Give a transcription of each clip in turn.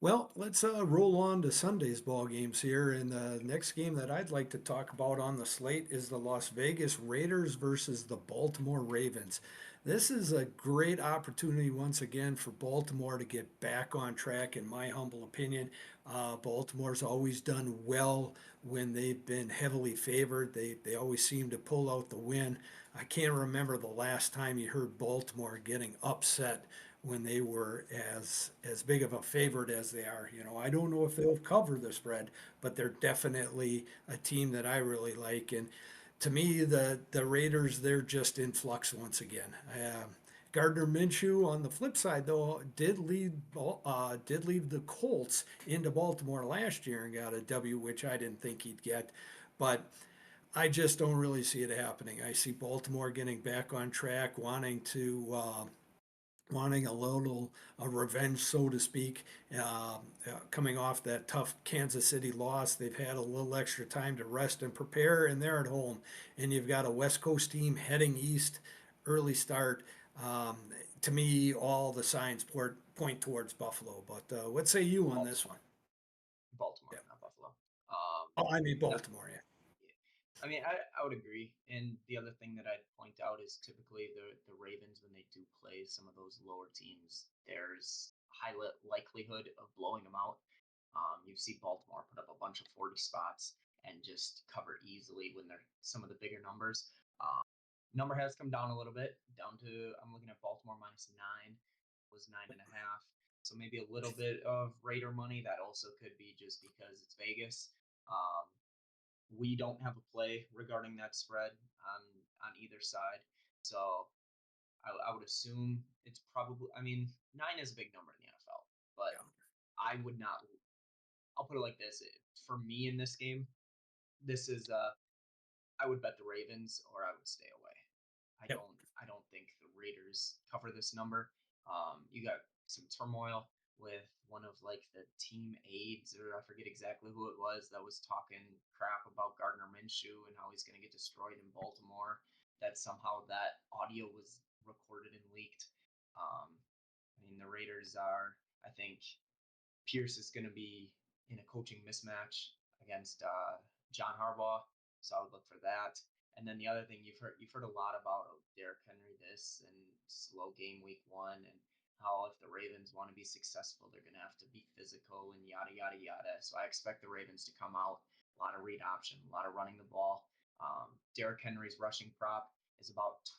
Well, let's roll on to Sunday's ball games here. And the next game that I'd like to talk about on the slate is the Las Vegas Raiders versus the Baltimore Ravens. This is a great opportunity once again for Baltimore to get back on track, in my humble opinion. Baltimore's always done well when they've been heavily favored. They always seem to pull out the win. I can't remember the last time you heard Baltimore getting upset when they were as big of a favorite as they are. I don't know if they'll cover the spread, but they're definitely a team that I really like. And to me, the Raiders, they're just in flux once again. Gardner Minshew, on the flip side, though, did lead the Colts into Baltimore last year and got a W, which I didn't think he'd get. But I just don't really see it happening. I see Baltimore getting back on track, wanting a little a revenge, so to speak, coming off that tough Kansas City loss. They've had a little extra time to rest and prepare, and they're at home. And you've got a West Coast team heading east, early start. Um, to me, all the signs point towards Buffalo. But what say you on this Baltimore. one? Baltimore, Yeah. not Buffalo. Um, Oh, I mean no, Baltimore. Yeah. yeah. I mean, I would agree. And the other thing that I'd point out is typically the Ravens when they do play some of those lower teams, there's high likelihood of blowing them out. You see Baltimore put up a bunch of 40 spots and just cover easily when they're some of the bigger numbers. Um, Number has come down a little bit, down to I'm looking at Baltimore -9, was 9.5. So maybe a little bit of Raider money. That also could be just because it's Vegas. Um, we don't have a play regarding that spread on either side, so I would assume it's probably. I mean, 9 is a big number in the NFL, but Yeah. I would not. I'll put it like this: for me in this game, this is I would bet the Ravens or I would stay away. I Yep. don't I don't think the Raiders cover this number. You got some turmoil with one of like the team aides, or I forget exactly who it was, that was talking crap about Gardner Minshew and how he's going to get destroyed in Baltimore. That somehow that audio was recorded and leaked. I mean, the Raiders are. I think Pierce is going to be in a coaching mismatch against John Harbaugh, so I would look for that. And then the other thing you've heard a lot about Derrick Henry this and slow game week one, and how if the Ravens want to be successful, they're going to have to be physical and yada yada yada. So I expect the Ravens to come out a lot of read option, a lot of running the ball. Derrick Henry's rushing prop is about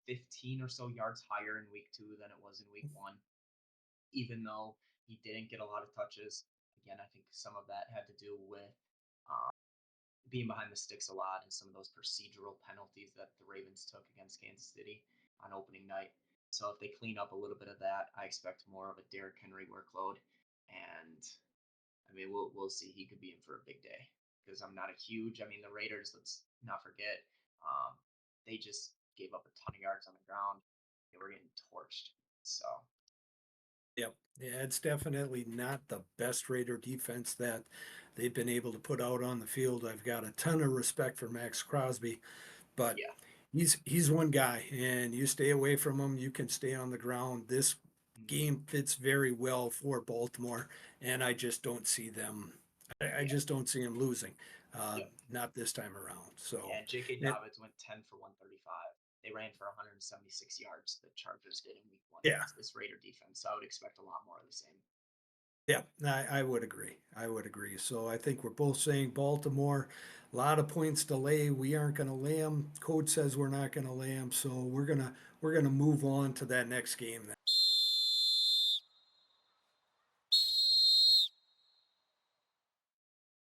15 or so yards higher in week two than it was in week one, even though he didn't get a lot of touches. Again, I think some of that had to do with um, being behind the sticks a lot and some of those procedural penalties that the Ravens took against Kansas City on opening night. So if they clean up a little bit of that, I expect more of a Derrick Henry workload. And I mean, we'll see. He could be in for a big day because I'm not a huge. I mean, the Raiders. Let's not forget, um, they just gave up a ton of yards on the ground. They were getting torched. So Yep. Yeah, it's definitely not the best Raider defense that they've been able to put out on the field. I've got a ton of respect for Max Crosby, but yeah. he's one guy, and you stay away from him, you can stay on the ground. This Mm, game fits very well for Baltimore, and I just don't see them. I yeah. just don't see them losing, uh, Yep. not this time around. So, Yeah, J.K. it, Dobbins went 10 for 135. They ran for 176 yards. The Chargers did in week one yeah, against this Raider defense. So I would expect a lot more of the same. yeah, I would agree. I would agree. So I think we're both saying Baltimore, a lot of points to lay. We aren't going to lay them. Coach says we're not going to lay them. So we're gonna move on to that next game then.